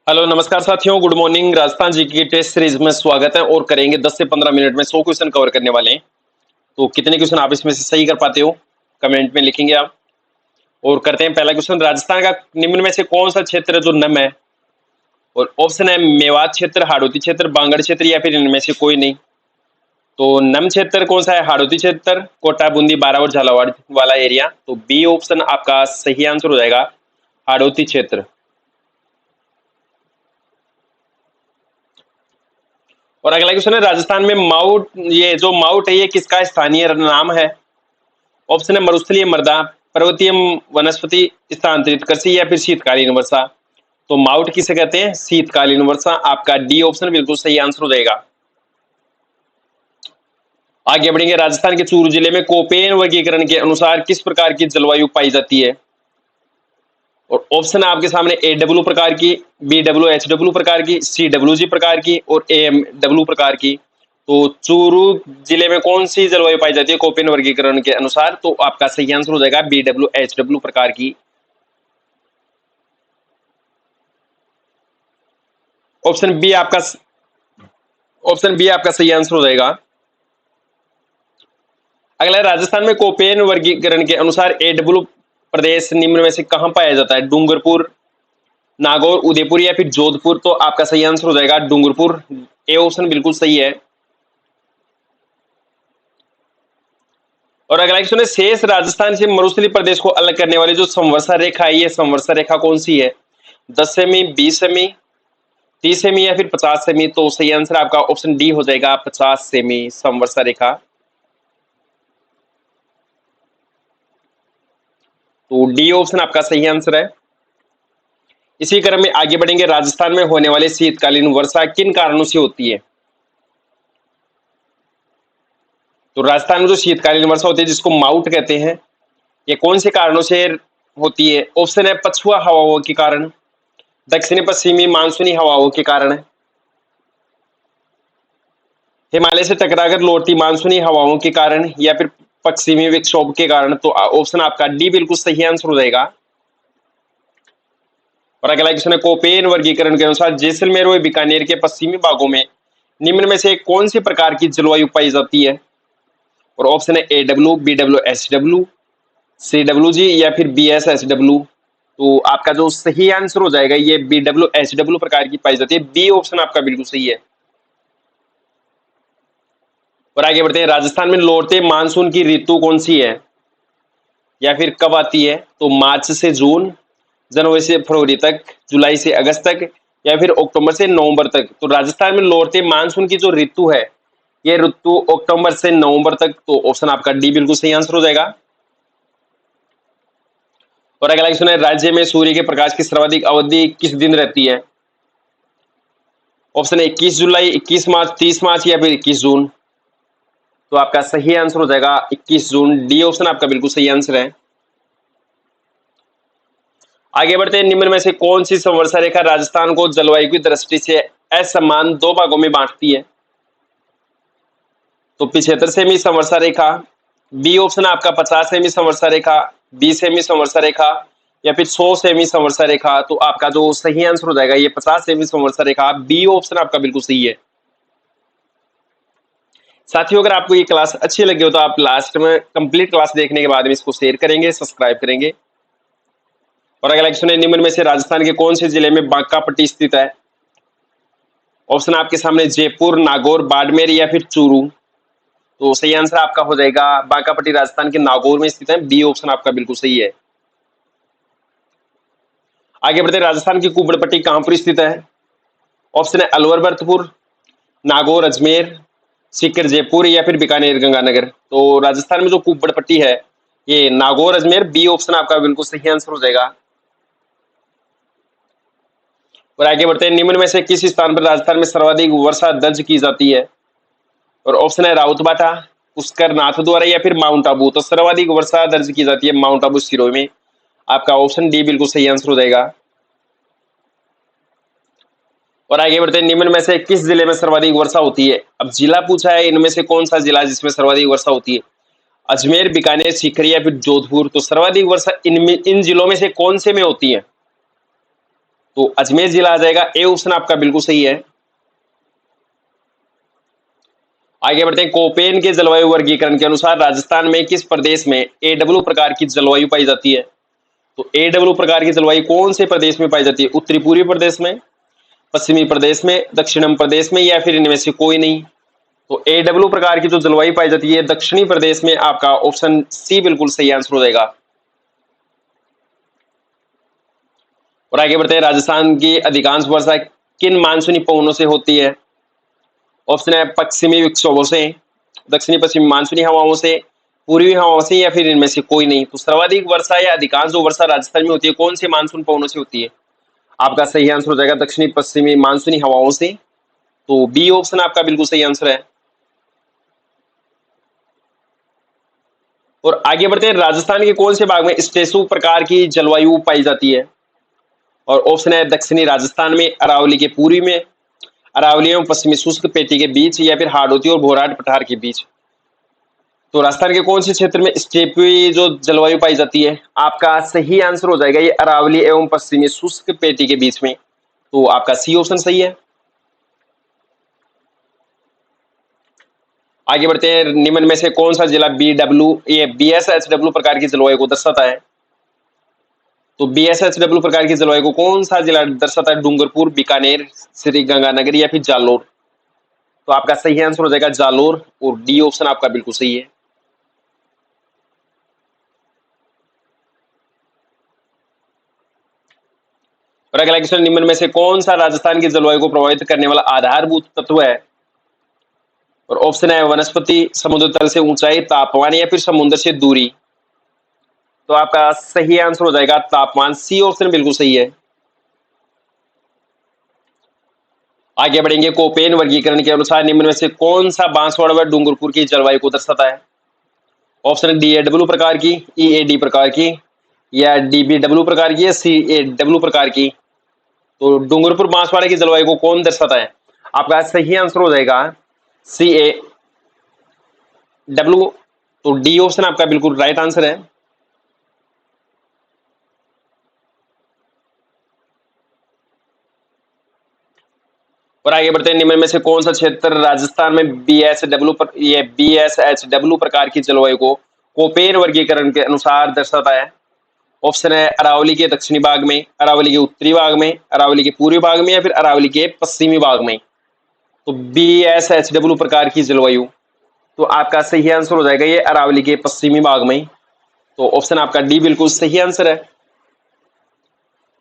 Hello नमस्कार साथियों, good morning. Rajasthan जी की टेस्ट सीरीज में स्वागत है और करेंगे 10 से 15 मिनट में 100 क्वेश्चन कवर करने वाले हैं। तो कितने क्वेश्चन आप इसमें से सही कर पाते हो कमेंट में लिखेंगे आप। और करते हैं पहला क्वेश्चन। राजस्थान का निम्न में से कौन सा क्षेत्र है जो नम है? और ऑप्शन है मेवात क्षेत्र, हाड़ौती क्षेत्र, बांगड़ क्षेत्र या फिर इनमें से कोई नहीं। तो नम क्षेत्र कौन सा है? हाड़ौती क्षेत्र, कोटा, बूंदी, बारावर, झालावाड़ वाला एरिया। तो बी ऑप्शन आपका सही आंसर हो जाएगा, हाड़ौती क्षेत्र। और अगला क्वेश्चन है, राजस्थान में माउट, ये जो माउट है ये किसका स्थानीय नाम है? ऑप्शन है मरुस्थलीय मृदा, पर्वतीय वनस्पति, स्थानांतरित कृषि या फिर शीतकालीन वर्षा। तो माउट किसे कहते हैं? शीतकालीन वर्षा। आपका डी ऑप्शन बिल्कुल सही आंसर हो जाएगा। आगे बढ़ेंगे। राजस्थान के चूरू जिले में कोपेन वर्गीकरण के अनुसार किस प्रकार की जलवायु पाई जाती है? और ऑप्शन है आपके सामने ए डब्ल्यू प्रकार की, बी डब्ल्यू एच डब्ल्यू प्रकार की, सी डब्ल्यू जी प्रकार की और ए एम डब्ल्यू प्रकार की। तो चूरू जिले में कौन सी जलवायु पाई जाती है कोपेन वर्गीकरण के अनुसार? तो आपका सही आंसर हो जाएगा बी डब्ल्यू एच डब्ल्यू प्रकार की। ऑप्शन बी आपका ऑप्शन बी आपका सही आंसर हो जाएगा। अगला, राजस्थान में कोपेन वर्गीकरण के अनुसार ए डब्ल्यू प्रदेश निम्न में से कहां पाया जाता है? डूंगरपुर, नागौर, उदयपुर या फिर जोधपुर। तो आपका सही आंसर हो जाएगा डूंगरपुर। ए ऑप्शन बिल्कुल सही है। और अगला क्वेश्चन है, शेष राजस्थान से मरुस्थलीय प्रदेश को अलग करने वाली जो संवर्षा रेखा है, ये संवर्षा रेखा कौन सी है? 10 सेमी, 20 सेमी, 30 सेमी या फिर 50 सेमी। तो सही आंसर आपका ऑप्शन डी हो जाएगा, 50 सेमी संवर्षा रेखा। तो डी ऑप्शन आपका सही आंसर है। इसी क्रम में आगे बढ़ेंगे। राजस्थान में होने वाले शीतकालीन वर्षा किन कारणों से होती है? तो राजस्थान में जो शीतकालीन वर्षा होती है जिसको माउट कहते हैं, ये कौन से कारणों से होती है? ऑप्शन है पछुआ हवाओं के कारण, दक्षिणी पश्चिमी मानसूनी हवाओं के कारण, हिमालय से टकराकर लौटती मानसूनी हवाओं के कारण या फिर पश्चिमी विक्षोभ के कारण। तो ऑप्शन आपका डी बिल्कुल सही आंसर हो जाएगा। और अगला क्वेश्चन है, कोपेन वर्गीकरण के अनुसार जैसलमेर व बीकानेर के पश्चिमी भागों में निम्न में से कौन सी प्रकार की जलवायु पाई जाती है? और ऑप्शन है A W, B W H W, C W G या फिर बी एस एच डब्ल्यू। तो आपका जो सही आंसर हो जाएगा ये बी डब्ल्यू एच डब्ल्यू प्रकार की पाई जाती है। बी ऑप्शन आपका बिल्कुल सही है। और आगे बढ़ते हैं। राजस्थान में लौटते मानसून की ऋतु कौन सी है या फिर कब आती है? तो मार्च से जून, जनवरी से फरवरी तक, जुलाई से अगस्त तक या फिर अक्टूबर से नवंबर तक। तो राजस्थान में लौटते मानसून की जो ऋतु है ये ऋतु अक्टूबर से नवंबर तक। तो ऑप्शन आपका डी बिल्कुल सही आंसर हो जाएगा। और अगला क्वेश्चन है, राज्य में सूर्य के प्रकाश की सर्वाधिक अवधि किस दिन रहती है? ऑप्शन है 21 जुलाई, 21 मार्च, 30 मार्च या फिर 21 जून। तो आपका सही आंसर हो जाएगा 21 जून। डी ऑप्शन आपका बिल्कुल सही आंसर है। आगे बढ़ते हैं। निम्न में से कौन सी संवर्षा रेखा राजस्थान को जलवायु की दृष्टि से असमान दो भागों में बांटती है? तो 75 सेमी संवर्षा रेखा, बी ऑप्शन आपका 50 सेमी संवर्षा रेखा, 20 सेमी संवर्षा रेखा या फिर 100 सेमी संवर्षा रेखा। तो आपका जो सही आंसर हो जाएगा ये 50 सेमी संवर्षा रेखा। बी ऑप्शन आपका बिल्कुल सही है। साथियों, अगर आपको ये क्लास अच्छी लगी हो तो आप लास्ट में कंप्लीट क्लास देखने के बाद में इसको शेयर करेंगे, सब्सक्राइब करेंगे। और अगला क्वेश्चन है, निम्न में से राजस्थान के कौन से जिले में बांका पट्टी स्थित है? ऑप्शन आपके सामने जयपुर, नागौर, बाड़मेर या फिर चूरू। तो सही आंसर आपका हो जाएगा बांका पट्टी राजस्थान के नागौर में स्थित है। बी ऑप्शन आपका बिल्कुल सही है। आगे बढ़ते, राजस्थान की कुब्बड़ पट्टी कहां पर स्थित है? ऑप्शन है अलवर भरतपुर, नागौर अजमेर, सीकर जयपुर या फिर बीकानेर गंगानगर। तो राजस्थान में जो कुब्बड़ पट्टी है ये नागौर अजमेर। बी ऑप्शन आपका बिल्कुल सही आंसर हो जाएगा। और आगे बढ़ते हैं। निम्न में से किस स्थान पर राजस्थान में सर्वाधिक वर्षा दर्ज की जाती है? और ऑप्शन है राउतबाटा, पुष्कर, नाथद्वारा या फिर माउंट आबू। तो सर्वाधिक वर्षा दर्ज की जाती है माउंट आबू सिरोही में। आपका ऑप्शन डी बिल्कुल सही आंसर हो जाएगा। और आगे बढ़ते हैं। निम्न में से किस जिले में सर्वाधिक वर्षा होती है? अब जिला पूछा है, इनमें से कौन सा जिला जिसमें सर्वाधिक वर्षा होती है? अजमेर, बीकानेर, सीकर या फिर जोधपुर। तो सर्वाधिक वर्षा इन जिलों में से कौन से में होती है? तो अजमेर जिला आ जाएगा, ए ऑप्शन आपका बिल्कुल सही है। आगे बढ़ते हैं, कोपेन के जलवायु वर्गीकरण के अनुसार राजस्थान में किस प्रदेश में एडब्ल्यू प्रकार की जलवायु पाई जाती है? तो एडब्ल्यू प्रकार की जलवायु कौन से प्रदेश में पाई जाती है? उत्तरी पूर्वी प्रदेश में, पश्चिमी प्रदेश में, दक्षिणम प्रदेश में, या फिर इनमें से कोई नहीं? तो एडब्ल्यू प्रकार की जो जलवायु पाई जाती है दक्षिणी प्रदेश में, आपका ऑप्शन सी बिल्कुल सही आंसर हो जाएगा। और आगे बढ़ते हैं, राजस्थान की अधिकांश वर्षा किन मानसूनी पवनों से होती है? ऑप्शन है पश्चिमी विक्षोभों से, दक्षिणी पश्चिमी मानसूनी हवाओं से, पूर्वी हवाओं से, या फिर इनमें से कोई नहीं? तो सर्वाधिक वर्षा या अधिकांश जो वर्षा राजस्थान में होती है कौन से मानसून पवनों से होती है? आपका सही आंसर हो जाएगा दक्षिणी पश्चिमी मानसूनी हवाओं से। तो बी ऑप्शन आपका बिल्कुल सही आंसर है। और आगे बढ़ते हैं, राजस्थान के कौन से भाग में स्टेसु प्रकार की जलवायु पाई जाती है? और ऑप्शन है दक्षिणी राजस्थान में, अरावली के पूर्वी में, अरावली एवं पश्चिमी शुष्क पेटी के बीच, या फिर हाड़ौती और भोराट पठार के बीच। तो राजस्थान के कौन से क्षेत्र में स्टेपी जो जलवायु पाई जाती है? आपका सही आंसर हो जाएगा ये अरावली एवं पश्चिमी शुष्क पेटी के बीच में। तो आपका सी ऑप्शन सही है। आगे बढ़ते हैं, निम्न में से कौन सा जिला BSHW प्रकार की जलवायु को दर्शाता है? तो BSHW प्रकार की जलवायु को कौन सा जिला दर्शाता है? डूंगरपुर, बीकानेर, श्री गंगानगर, या फिर जालोर? तो आपका सही आंसर हो जाएगा जालोर, और डी ऑप्शन आपका बिल्कुल सही है। और अगला क्वेश्चन, निम्न में से कौन सा राजस्थान की जलवायु को प्रभावित करने वाला आधारभूत तत्व है? और ऑप्शन है वनस्पति, समुद्र तल से ऊंचाई, तापमान, या फिर समुद्र से दूरी? तो आपका सही आंसर हो जाएगा तापमान, सी ऑप्शन बिल्कुल सही है। आगे बढ़ेंगे, कोपेन वर्गीकरण के अनुसार निम्न में से कौन सा बांसवाड़ा व डूंगरपुर की जलवायु को दर्शाता है? ऑप्शन DAW प्रकार की, EAD प्रकार की, या DBW प्रकार की, या CAW प्रकार की? तो डूंगरपुर बांसवाड़ा की जलवायु को कौन दर्शाता है? आपका सही आंसर हो जाएगा CAW। तो डी ऑप्शन आपका बिल्कुल राइट आंसर है। और आगे बढ़ते हैं, निम्न में से कौन सा क्षेत्र राजस्थान में BSHW प्रकार की जलवायु को कोपेन वर्गीकरण के अनुसार दर्शाता है? ऑप्शन है अरावली के दक्षिणी भाग में, अरावली के उत्तरी भाग में, अरावली के पूर्वी भाग में, या फिर अरावली के पश्चिमी भाग में? तो BSHW प्रकार की जलवायु, तो आपका सही आंसर हो जाएगा ये अरावली के पश्चिमी भाग में। तो ऑप्शन आपका डी बिल्कुल सही आंसर है।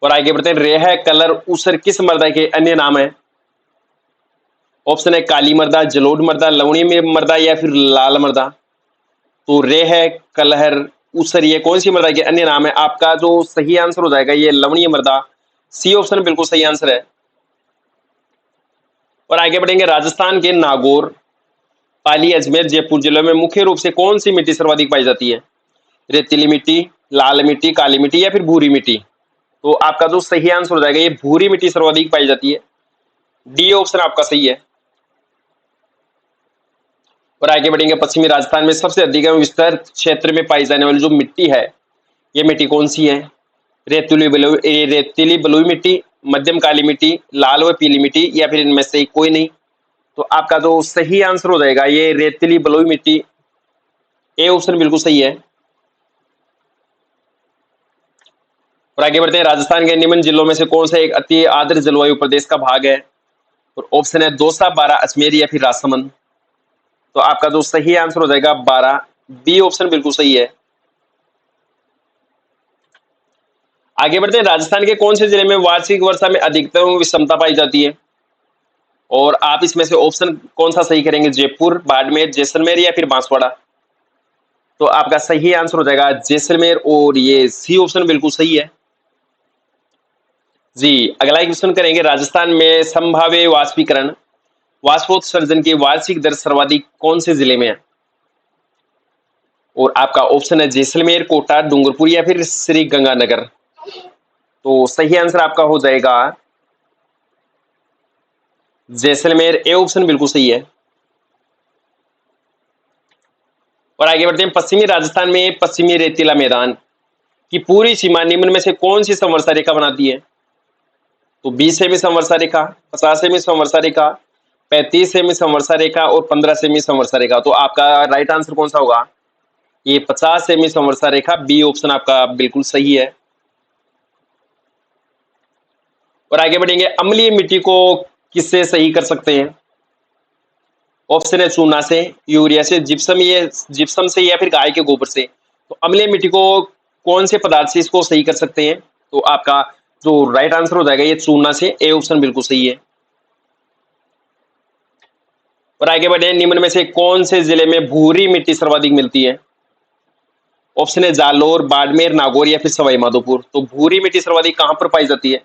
और आगे बढ़ते हैं, रेह, कलर, ऊसर किस मृदा के अन्य नाम है? ऑप्शन है काली मृदा, जलोढ़ मृदा, लवणीय मृदा, या फिर लाल मृदा? तो रेह, कलहर, ऊसर ये कौन सी मृदा के अन्य नाम है? आपका जो सही आंसर हो जाएगा ये लवणीय मृदा, सी ऑप्शन बिल्कुल सही आंसर है। और आगे बढ़ेंगे, राजस्थान के नागौर, पाली, अजमेर, जयपुर जिलों में मुख्य रूप से कौन सी मिट्टी सर्वाधिक पाई जाती है? रेतीली मिट्टी, लाल मिट्टी, काली मिट्टी, या फिर भूरी मिट्टी? तो आपका जो सही आंसर हो जाएगा ये भूरी मिट्टी सर्वाधिक पाई जाती है, डी ऑप्शन आपका सही है। और आगे बढ़ेंगे, पश्चिमी राजस्थान में सबसे अधिक एवं विस्तार क्षेत्र में पाई जाने वाली जो मिट्टी है ये मिट्टी कौन सी है? रेतीली बलुई मिट्टी, मध्यम काली मिट्टी, लाल व पीली मिट्टी, या फिर इनमें से कोई नहीं? तो आपका जो सही आंसर हो जाएगा ये रेतीली बलुई मिट्टी, ए ऑप्शन बिल्कुल सही है। और आगे बढ़ते हैं, राजस्थान के निम्न जिलों में से कौन सा एक अति आर्द्र जलवायु प्रदेश का भाग है? और ऑप्शन है दौसा, बारा, अजमेर, या फिर राजसमंद? तो आपका जो सही आंसर हो जाएगा 12, बी ऑप्शन बिल्कुल सही है। आगे बढ़ते हैं, राजस्थान के कौन से जिले में वार्षिक वर्षा में अधिकतम विषमता पाई जाती है? और आप इसमें से ऑप्शन कौन सा सही करेंगे? जयपुर, बाड़मेर, जैसलमेर, या फिर बांसवाड़ा? तो आपका सही आंसर हो जाएगा जैसलमेर, और ये सी ऑप्शन बिल्कुल सही है जी। अगला क्वेश्चन करेंगे, राजस्थान में संभाव्य वाष्पीकरण, वाष्पोत्सर्जन की वार्षिक दर सर्वाधिक कौन से जिले में है? और आपका ऑप्शन है जैसलमेर, कोटा, डूंगरपुर, या फिर श्री गंगानगर? तो सही आंसर आपका हो जाएगा जैसलमेर, ए ऑप्शन बिल्कुल सही है। और आगे बढ़ते हैं, पश्चिमी राजस्थान में पश्चिमी रेतीला मैदान की पूरी सीमा निम्न में से कौन सी समवर्षा रेखा बनाती है? तो 20 सेमी समवर्षा रेखा, 50 सेमी समवर्षा रेखा, 35 सेमी समवर्षा रेखा और 15 सेमी समवर्षा रेखा। तो आपका राइट आंसर कौन सा होगा? ये 50 सेमी समवर्षा रेखा, बी ऑप्शन आपका बिल्कुल सही है। और आगे बढ़ेंगे, अम्लीय मिट्टी को किससे सही कर सकते हैं? ऑप्शन है चूना से, यूरिया से, जिप्सम से या फिर गाय के गोबर से। तो अम्लीय मिट्टी को कौन से पदार्थ से इसको सही कर सकते हैं? तो आपका जो राइट आंसर हो जाएगा ये चूना से, ए ऑप्शन बिल्कुल सही है। और आगे बढ़े, निम्न में से कौन से जिले में भूरी मिट्टी सर्वाधिक मिलती है? ऑप्शन है जालोर, बाड़मेर, नागौर या फिर सवाई माधोपुर। तो भूरी मिट्टी सर्वाधिक कहां पर पाई जाती है?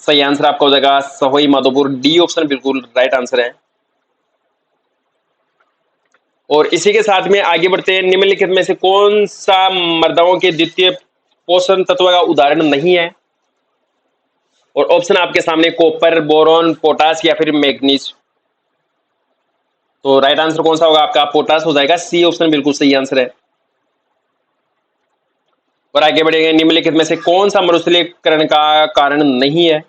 सही आंसर आपका हो जाएगा सवाई माधोपुर, डी ऑप्शन बिल्कुल राइट आंसर है। और इसी के साथ में आगे बढ़ते हैं, निम्नलिखित में से कौन सा मृदाओं के द्वितीय पोषण तत्व का उदाहरण नहीं है? और ऑप्शन आपके सामने कॉपर, बोरॉन, पोटास या फिर मैग्नीज। तो राइट आंसर कौन सा होगा आपका? पोटास हो जाएगा, सी ऑप्शन बिल्कुल सही आंसर है। और आगे बढ़ेंगे, निम्नलिखित में से कौन सा मरुस्थलीकरण का कारण नहीं है?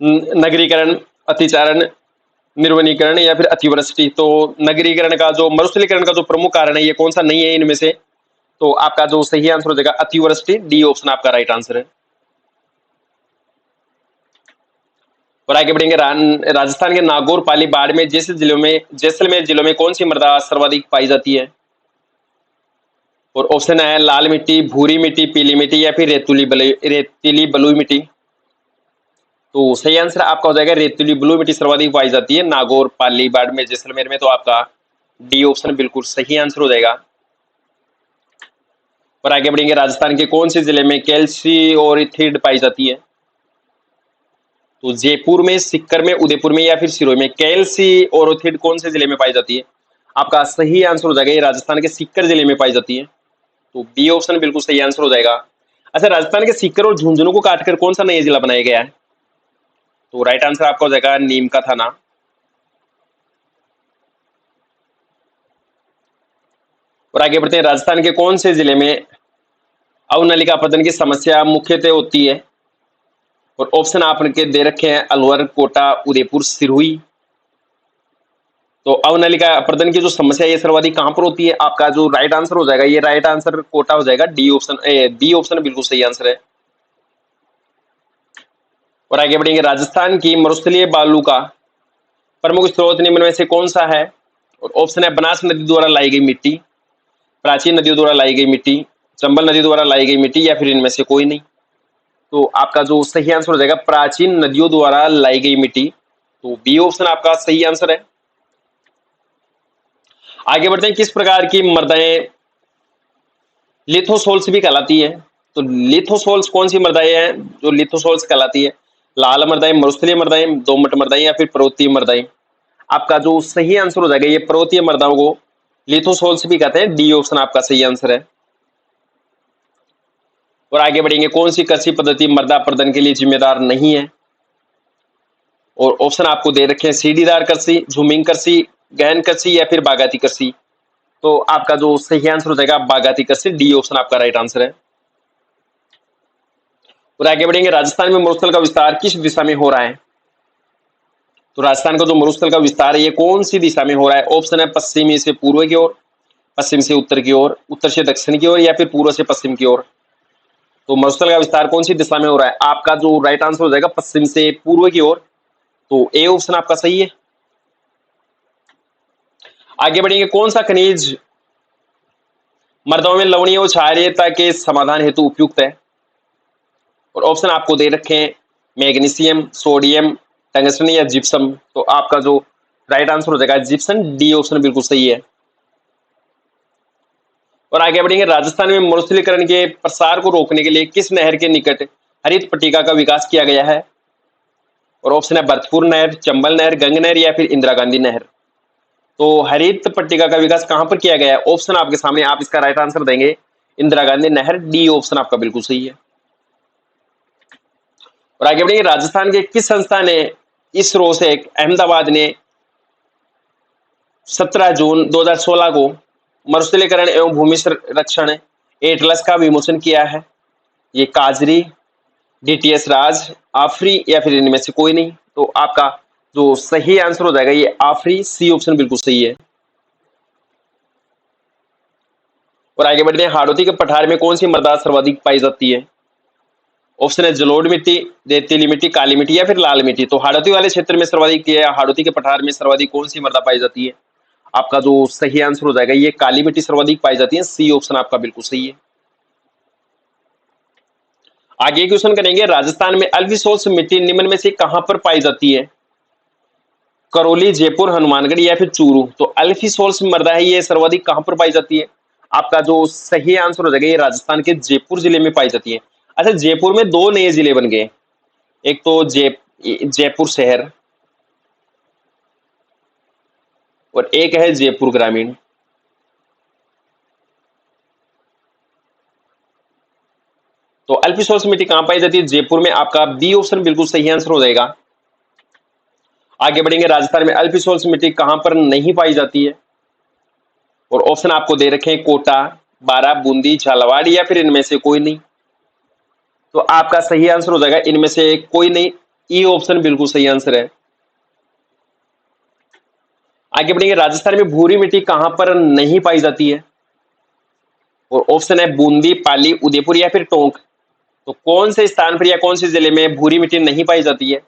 नगरीकरण, अतिचारण, निर्वनीकरण या फिर अतिवृष्टि। तो नगरीकरण का जो मरुस्थलीकरण का जो प्रमुख कारण है ये कौन सा नहीं है इनमें से? तो आपका जो सही आंसर हो जाएगा अतिवृष्टि, डी ऑप्शन आपका राइट आंसर है। और आगे बढ़ेंगे, राजस्थान के नागौर, पाली, बाड़मेर जैसलमेर जिलों में कौन सी मृदा सर्वाधिक पाई जाती है? और ऑप्शन है लाल मिट्टी, भूरी मिट्टी, पीली मिट्टी या फिर रेतीली बलुई मिट्टी। तो सही आंसर आपका हो जाएगा रेतीली बलुई मिट्टी सर्वाधिक पाई जाती है नागौर, पाली, बाड़मेर, जैसलमेर में। तो आपका डी ऑप्शन बिल्कुल सही आंसर हो जाएगा। और आगे बढ़ेंगे, राजस्थान के कौन से जिले में कैल्शियोरिथिड पाई जाती है? तो जयपुर में, सीकर में, उदयपुर में या फिर सिरोही में। कैल्शियोरिथिड कौन से जिले में पाई जाती है? आपका सही आंसर हो जाएगा ये राजस्थान के सीकर जिले में पाई जाती है। तो बी ऑप्शन बिल्कुल सही आंसर हो जाएगा। अच्छा, राजस्थान के सीकर और झुंझुनू को काटकर कौन सा नया जिला बनाया गया है? तो राइट आंसर आपका हो जाएगा नीम का थाना। और आगे बढ़ते हैं, राजस्थान के कौन से जिले में अवनलिका पतन की समस्या मुख्यतः होती है? और ऑप्शन आपके दे रखे हैं अलवर, कोटा, उदयपुर, सिरोही। तो अवनलिका प्रदन की जो समस्या ये सर्वाधिक कहां पर होती है? आपका जो राइट आंसर हो जाएगा ये राइट आंसर कोटा हो जाएगा, डी ऑप्शन, बी ऑप्शन बिल्कुल सही आंसर है। और आगे बढ़ेंगे, राजस्थान की मरुस्थलीय बालू का प्रमुख स्रोत निम्न में से कौन सा है? और ऑप्शन है बनास नदी द्वारा लाई गई मिट्टी, प्राचीन नदियों द्वारा लाई गई मिट्टी, चंबल नदी द्वारा लाई गई मिट्टी या फिर इनमें से कोई नहीं। तो आपका जो सही आंसर हो जाएगा प्राचीन नदियों द्वारा लाई गई मिट्टी। तो बी ऑप्शन आपका सही आंसर है। आगे बढ़ते हैं, किस प्रकार की मृदाएं लिथोसोल्स भी कहलाती है? तो लिथोसोल्स कौन सी मृदाएं हैं जो लिथोसोल्स कहलाती है? लाल मृदाएं, मरुस्थलीय मृदाएं, दोमट मृदाएं या फिर पर्वतीय मृदाएं। आपका जो सही आंसर हो जाएगा ये पर्वतीय मृदाओं को लिथोसोल्स भी कहते हैं, डी ऑप्शन आपका सही आंसर है। और आगे बढ़ेंगे, कौन सी कृषि पद्धति मृदा प्रदन के लिए जिम्मेदार नहीं है? और ऑप्शन आपको दे रखे हैं सीढ़ीदार कृषि, झूमिंग कृषि, गहन कृषि या फिर बागाती कृषि। तो आपका जो सही आंसर हो जाएगा बागाती कृषि, डी ऑप्शन आपका राइट आंसर है। और आगे बढ़ेंगे, राजस्थान में मरुस्थल का विस्तार किस दिशा में हो रहा है? तो राजस्थान का जो मरुस्थल का विस्तार है ये कौन सी दिशा में हो रहा है? ऑप्शन है पश्चिमी से पूर्व की ओर, पश्चिम से उत्तर की ओर, उत्तर से दक्षिण की ओर या फिर पूर्व से पश्चिम की ओर। तो मरुस्थल का विस्तार कौन सी दिशा में हो रहा है? आपका जो राइट आंसर हो जाएगा पश्चिम से पूर्व की ओर। तो ए ऑप्शन आपका सही है। आगे बढ़ेंगे, कौन सा खनिज मृदाओं में लवणीय और क्षारीयता के समाधान हेतु उपयुक्त है? और ऑप्शन आपको दे रखे हैं मैग्नीशियम, सोडियम, टंगस्टन या जिप्सम। तो आपका जो राइट आंसर हो जाएगा जिप्सम, डी ऑप्शन बिल्कुल सही है। और आगे बढ़ेंगे, राजस्थान में मरुस्थलीकरण के प्रसार को रोकने के लिए किस नहर के निकट हरित पट्टिका का विकास किया गया है? और ऑप्शन है भरतपुर नहर, चंबल नहर, गंग नहर या फिर इंदिरा गांधी नहर। तो हरित पट्टिका का विकास कहां पर किया गया है? ऑप्शन आपके सामने, आप इसका राइट आंसर देंगे इंदिरा गांधी नहर, डी ऑप्शन आपका बिल्कुल सही है। और आगे बढ़ेंगे, राजस्थान के किस संस्था ने इसरो से अहमदाबाद ने 17 जून 2016 को मरुस्थलीकरण एवं भूमि संरक्षण एटलस का विमोचन किया है? ये काजरी, डीटीएस, राज, आफरी या फिर इनमें से कोई नहीं। तो आपका जो सही आंसर हो जाएगा ये आफरी, सी ऑप्शन बिल्कुल सही है। और आगे बढ़ते हैं, हाड़ौती के पठार में कौन सी मृदा सर्वाधिक पाई जाती है? ऑप्शन है जलोढ़ मिट्टी, रेतीली मिट्टी, काली मिट्टी या फिर लाल मिट्टी। तो हाड़ौती वाले क्षेत्र में सर्वाधिक या हाड़ौती के पठार में सर्वाधिक कौन सी मृदा पाई जाती है? आपका जो सही आंसर हो जाएगा ये काली मिट्टी सर्वाधिक पाई जाती है, सी ऑप्शन आपका बिल्कुल सही है। आगे क्वेश्चन करेंगे, राजस्थान में अल्फिसोल्स मिट्टी निम्न में से कहां पर पाई जाती है? करौली, जयपुर, हनुमानगढ़ या फिर चूरू। तो अल्फिसोल्स मृदा है ये सर्वाधिक कहां पर पाई जाती है? आपका जो सही आंसर हो जाएगा ये राजस्थान के जयपुर जिले में पाई जाती है। अच्छा, जयपुर में दो नए जिले बन गए, एक तो जयपुर शहर और एक है जयपुर ग्रामीण। तो अल्फिसोल्स मिट्टी कहां पाई जाती है? जयपुर में। आपका बी ऑप्शन बिल्कुल सही आंसर हो जाएगा। आगे बढ़ेंगे, राजस्थान में अल्फिसोल्स मिट्टी कहां पर नहीं पाई जाती है? और ऑप्शन आपको दे रखे हैं कोटा, बारा, बूंदी, झालावाड़ या फिर इनमें से कोई नहीं। तो आपका सही आंसर हो जाएगा इनमें से कोई नहीं, ई ऑप्शन बिल्कुल सही आंसर है। आगे बढ़ेंगे, राजस्थान में भूरी मिट्टी कहां पर नहीं पाई जाती है? और ऑप्शन है बूंदी, पाली, उदयपुर या फिर टोंक। तो कौन से स्थान पर या कौन से जिले में भूरी मिट्टी नहीं पाई जाती है?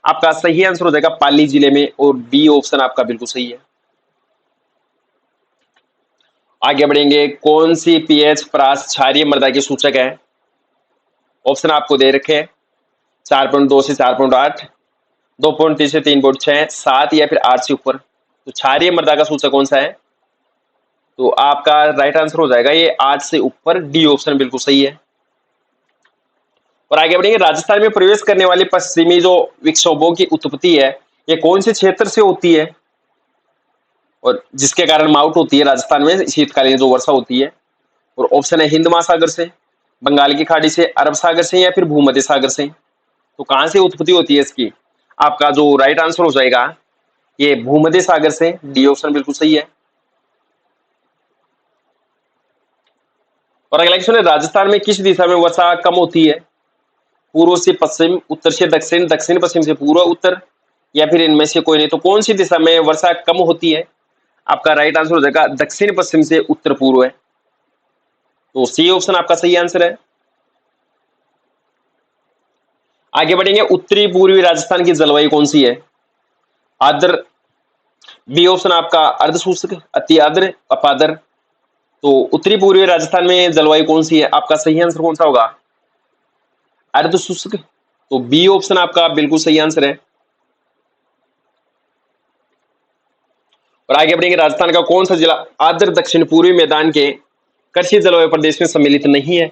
आपका सही आंसर हो जाएगा पाली जिले में, और बी ऑप्शन आपका बिल्कुल सही है। आगे बढ़ेंगे, कौन सी पीएच परास क्षारीय मृदा की सूचक है? ऑप्शन आपको दे रखे हैं 4.2 से 4.8, 2.3 से 3.6, 7 या फिर 8 से ऊपर। तो क्षारीय मृदा का सूचक कौन सा है? तो आपका राइट आंसर हो जाएगा ये 8 से ऊपर, डी ऑप्शन बिल्कुल सही है। और आगे बढ़ेंगे, राजस्थान में प्रवेश करने वाली पश्चिमी जो विक्षोभों की उत्पत्ति है ये कौन से क्षेत्र से होती है, और जिसके कारण माउट होती है राजस्थान में शीतकालीन जो वर्षा होती है? और ऑप्शन है हिंद महासागर से, बंगाल की खाड़ी से, अरब सागर से या फिर भूमध्य सागर से। तो कहां से उत्पत्ति होती है इसकी? आपका जो राइट आंसर हो जाएगा ये भूमध्य सागर से, डी ऑप्शन बिल्कुल सही है। और अगला क्वेश्चन है, राजस्थान में किस दिशा में वर्षा कम होती है? पूर्व से पश्चिम, उत्तर से दक्षिण, दक्षिण पश्चिम से पूर्व उत्तर या फिर इनमें से कोई नहीं। तो कौन सी दिशा में वर्षा कम होती है? आपका राइट आंसर हो जाएगा दक्षिण पश्चिम से उत्तर पूर्व है। तो सी ऑप्शन आपका सही आंसर है। आगे बढ़ेंगे, उत्तरी पूर्वी राजस्थान की जलवायु कौन सी है? आर्द्र, बी ऑप्शन आपका अर्धशुष्क, अति आर्द्र, अपाद्र। तो उत्तरी पूर्वी राजस्थान में जलवायु कौन सी है? आपका सही आंसर कौन सा होगा? अर्धशुष्क। तो बी ऑप्शन आपका बिल्कुल सही आंसर है। और आगे बढ़ेंगे, राजस्थान का कौन सा जिला आर्द्र दक्षिण पूर्वी मैदान के कृषि जलवायु प्रदेश में सम्मिलित नहीं है?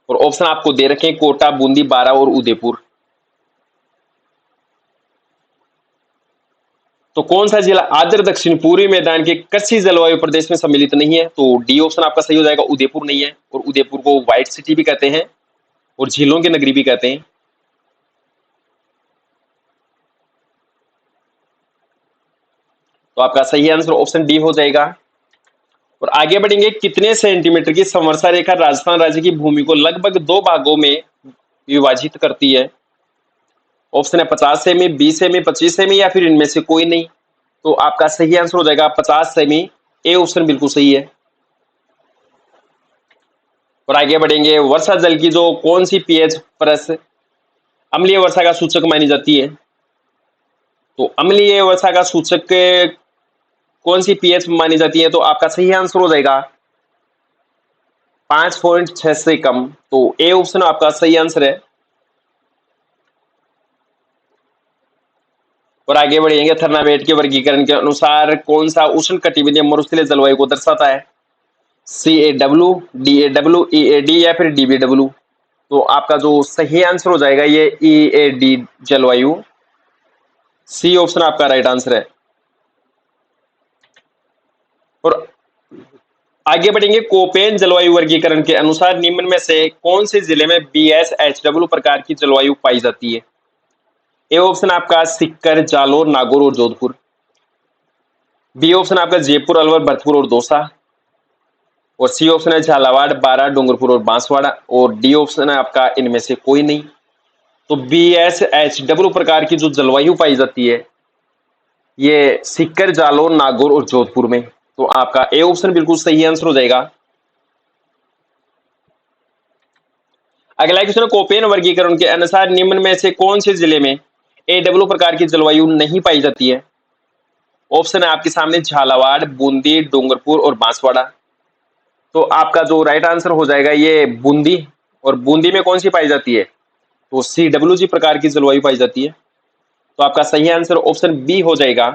और ऑप्शन आपको दे रखे हैं कोटा, बूंदी, बारा और उदयपुर। तो कौन सा जिला आर्द्र दक्षिण पूर्वी मैदान के कृषि जलवायु प्रदेश में सम्मिलित नहीं है? तो डी ऑप्शन आपका सही हो जाएगा, उदयपुर नहीं है। और उदयपुर को व्हाइट सिटी भी कहते हैं और झीलों की नगरी भी कहते हैं। तो आपका सही आंसर ऑप्शन डी हो जाएगा। और आगे बढ़ेंगे, कितने सेंटीमीटर की समवर्षा रेखा राजस्थान राज्य की भूमि को लगभग दो भागों में विभाजित करती है? ऑप्शन है 50 सेमी, 20 सेमी, 25 सेमी या फिर इनमें से कोई नहीं। तो आपका सही आंसर हो जाएगा 50 सेमी, ए ऑप्शन बिल्कुल सही है। और आगे बढ़ेंगे, वर्षा जल की जो कौन सी पीएच परस अम्लीय वर्षा का सूचक मानी जाती है? तो अम्लीय वर्षा का सूचक कौन सी पीएच मानी जाती है? तो आपका सही आंसर हो जाएगा 5.6 से कम। तो ए ऑप्शन आपका सही आंसर है। और आगे बढ़ेंगे, थर्नामेट के वर्गीकरण के अनुसार कौन सा उष्ण कटिबंधीय मरुस्थलीय जलवायु को दर्शाता है? CAW, DAW, EAD या फिर DBW। तो आपका जो सही आंसर हो जाएगा ये EAD जलवायु, सी ऑप्शन आपका राइट आंसर है। और आगे बढ़ेंगे, कोपेन जलवायु वर्गीकरण के अनुसार निम्न में से कौन से जिले में BSHW प्रकार की जलवायु पाई जाती है? ए ऑप्शन आपका सीकर, जालोर, नागौर और जोधपुर। बी ऑप्शन आपका जयपुर, अलवर, भरतपुर और दौसा। और सी ऑप्शन है झालावाड़, बारा, डूंगरपुर और बांसवाड़ा, और डी ऑप्शन है आपका इनमें से कोई नहीं। तो BSHW प्रकार की जो जलवायु पाई जाती है ये सीकर, जालौर, नागौर और जोधपुर में। तो आपका ए ऑप्शन बिल्कुल सही आंसर हो जाएगा। अगला क्वेश्चन, कोपेन वर्गीकरण के अनुसार निम्न में से कौन से जिले में AW प्रकार की जलवायु नहीं पाई जाती है? ऑप्शन है आपके सामने झालावाड़, बूंदी, डूंगरपुर और बांसवाड़ा। तो आपका जो राइट आंसर हो जाएगा ये बूंदी। और बूंदी में कौन सी पाई जाती है? तो CWG प्रकार की जलवायु पाई जाती है। तो आपका सही आंसर ऑप्शन बी हो जाएगा।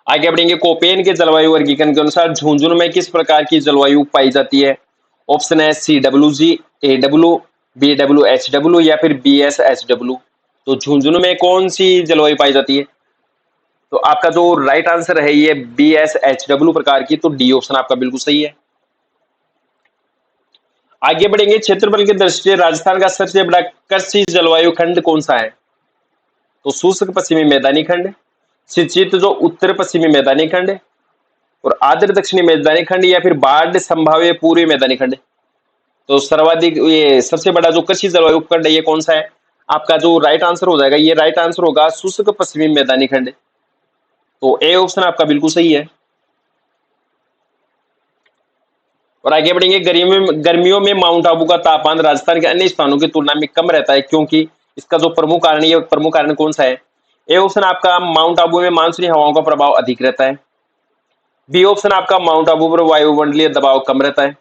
आगे बढ़ेंगे, कोपेन के जलवायु वर्गीकरण के अनुसार झुंझुनू में किस प्रकार की जलवायु पाई जाती है? ऑप्शन है CWG, AW, BWHW या फिर BSHW। तो झुंझुनू में कौन सी जलवायु पाई जाती है? तो आपका जो राइट आंसर है ये BSHW प्रकार की। तो डी ऑप्शन आपका बिल्कुल सही है। आगे बढ़ेंगे, क्षेत्रफल की दृष्टि से राजस्थान का सबसे बड़ा कृषि जलवायु खंड कौन सा है? तो शुष्क पश्चिमी मैदानी खंड, सिंचित जो उत्तर पश्चिमी मैदानी खंड, और आर्द्र दक्षिणी मैदानी खंड, या फिर बाढ़ संभाव्य पूर्वी मैदानी खंड। तो सर्वाधिक ये सबसे बड़ा जो कृषि जलवायु उपखंड है ये कौन सा है? आपका जो राइट आंसर हो जाएगा ये राइट आंसर होगा शुष्क पश्चिमी मैदानी खंड। तो ए ऑप्शन आपका बिल्कुल सही है। और आगे बढ़ेंगे, गर्मियों में माउंट आबू का तापमान राजस्थान के अन्य स्थानों की तुलना में कम रहता है क्योंकि? इसका जो प्रमुख कारण है, प्रमुख कारण कौन सा है? ए ऑप्शन आपका माउंट आबू में मानसूनी हवाओं का प्रभाव अधिक रहता है। बी ऑप्शन आपका माउंट आबू पर वायुमंडलीय दबाव कम रहता है,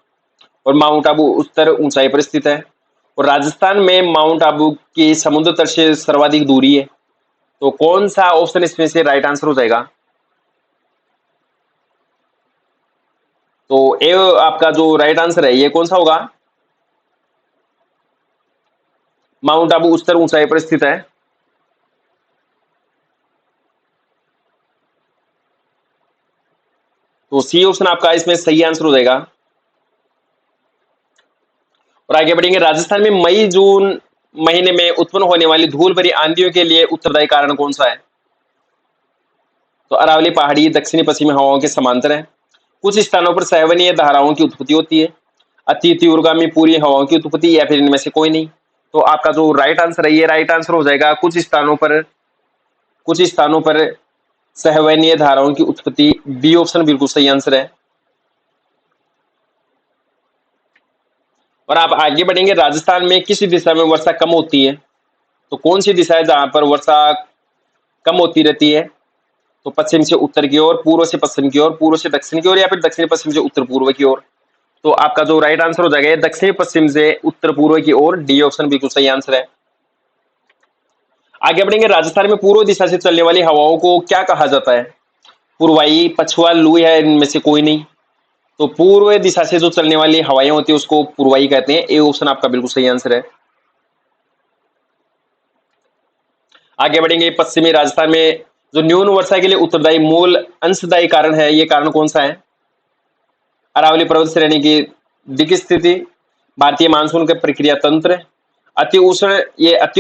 और माउंट आबू उत्तर ऊंचाई पर स्थित है, और राजस्थान में माउंट आबू की समुद्र तट से सर्वाधिक दूरी है। तो कौन सा ऑप्शन इसमें से राइट आंसर हो जाएगा? तो ए आपका जो राइट आंसर है ये कौन सा होगा? माउंट आबू उत्तर ऊंचाई पर स्थित है। तो सी ऑप्शन आपका इसमें सही आंसर हो जाएगा। और आगे बढ़ेंगे, राजस्थान में मई जून महीने में उत्पन्न होने वाली धूल भरी आंधियों के लिए उत्तरदायी कारण कौन सा है? तो अरावली पहाड़ी दक्षिणी पश्चिमी हवाओं के समांतर है, कुछ स्थानों पर सहवनीय धाराओं की उत्पत्ति होती है, अति तीव्रगामी पूरी हवाओं की उत्पत्ति, या फिर इनमें से कोई नहीं। तो आपका जो राइट आंसर है ये राइट आंसर हो जाएगा कुछ स्थानों पर सहवनीय धाराओं की उत्पत्ति। बी ऑप्शन बिल्कुल सही आंसर है। और आप आगे बढ़ेंगे, राजस्थान में किस दिशा में वर्षा कम होती है? तो कौन सी दिशा है जहां पर वर्षा कम होती रहती है? तो पश्चिम से उत्तर की ओर, पूर्व से पश्चिम की ओर, पूर्व से दक्षिण की ओर, या फिर दक्षिण पश्चिम से उत्तर पूर्व की ओर। तो आपका जो राइट आंसर हो जाएगा दक्षिण पश्चिम से उत्तर पूर्व की ओर। डी ऑप्शन बिल्कुल सही आंसर है। आगे बढ़ेंगे, राजस्थान में पूर्व दिशा से चलने वाली हवाओं को क्या कहा जाता है? पूर्वाई, पछुआ, लू, है इनमें से कोई नहीं। तो पूर्व दिशा से जो चलने वाली हवाएं होती है उसको पूर्वाई कहते हैं। ए ऑप्शन आपका बिल्कुल सही आंसर है। आगे बढ़ेंगे, पश्चिमी राजस्थान में जो न्यून वर्षा के लिए उत्तरदायी मूल अंशदायी कारण है ये कारण कौन सा है? अरावली पर्वत श्रेणी की दिक् स्थिति, भारतीय मानसून के प्रक्रिया तंत्र, अति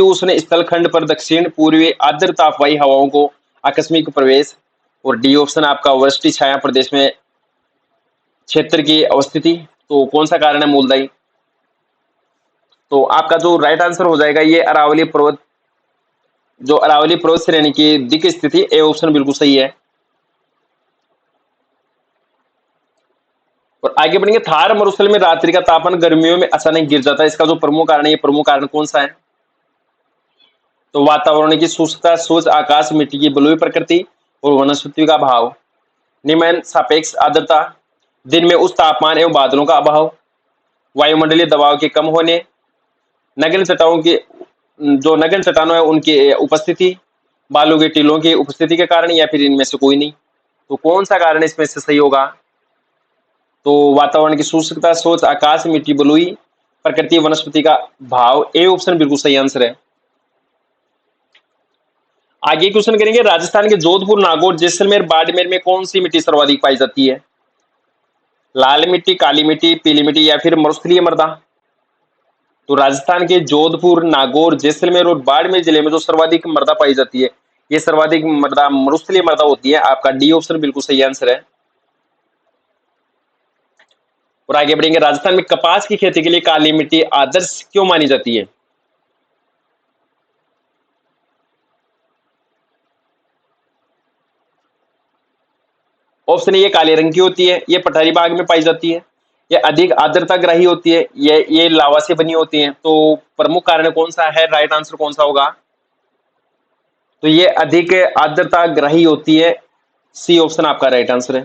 उष्ण स्थल खंड पर दक्षिण पूर्वी आर्द्र तापवाही हवाओं को आकस्मिक प्रवेश, और डी ऑप्शन आपका वृष्टि छाया प्रदेश में क्षेत्र की अवस्थिति। तो कौन सा कारण है मूलदायी? तो आपका जो राइट आंसर हो जाएगा ये अरावली पर्वत श्रेणी की दिक् स्थिति। ए ऑप्शन बिल्कुल सही है। और आगे बढ़ेंगे, थार मरुस्थल में रात्रि का तापमान गर्मियों में अचानक गिर जाता है, इसका जो प्रमुख कारण है ये प्रमुख कारण कौन सा है? तो वातावरण की शुष्कता, स्वच्छ आकाश, मिट्टी की बलुई प्रकृति, और वनस्पति का अभाव, निम्न सापेक्ष आर्द्रता, दिन में उच्च तापमान एवं बादलों का अभाव, वायुमंडलीय दबाव के कम होने, नगन चट्टानों है उनकी उपस्थिति, बालू के टीलों की उपस्थिति के कारण, या फिर इनमें से कोई नहीं। तो कौन सा कारण इसमें से सही होगा? तो वातावरण की शुष्कता, स्वच्छ आकाश, मिट्टी बलुई प्रकृति, वनस्पति का भाव। ए ऑप्शन बिल्कुल सही आंसर है। आगे क्वेश्चन करेंगे, राजस्थान के जोधपुर, नागौर, जैसलमेर, बाड़मेर में कौन सी मिट्टी सर्वाधिक पाई जाती है? लाल मिट्टी, काली मिट्टी, पीली मिट्टी, या फिर मरुस्थलीय मृदा। तो राजस्थान के जोधपुर, नागौर, जैसलमेर और बाड़मेर जिले में जो सर्वाधिक मृदा पाई जाती है ये सर्वाधिक मृदा मरुस्थलीय मृदा होती है। आपका डी ऑप्शन बिल्कुल सही आंसर है। और आगे बढ़ेंगे, राजस्थान में कपास की खेती के लिए काली मिट्टी आदर्श क्यों मानी जाती है? ऑप्शन ए, ये काले रंग की होती है, ये पठारी भाग में पाई जाती है, ये अधिक आर्द्रता ग्राही होती है, ये लावा से बनी होती है। तो प्रमुख कारण कौन सा है, राइट आंसर कौन सा होगा? तो ये अधिक आर्द्रता ग्राही होती है, सी ऑप्शन आपका राइट आंसर है।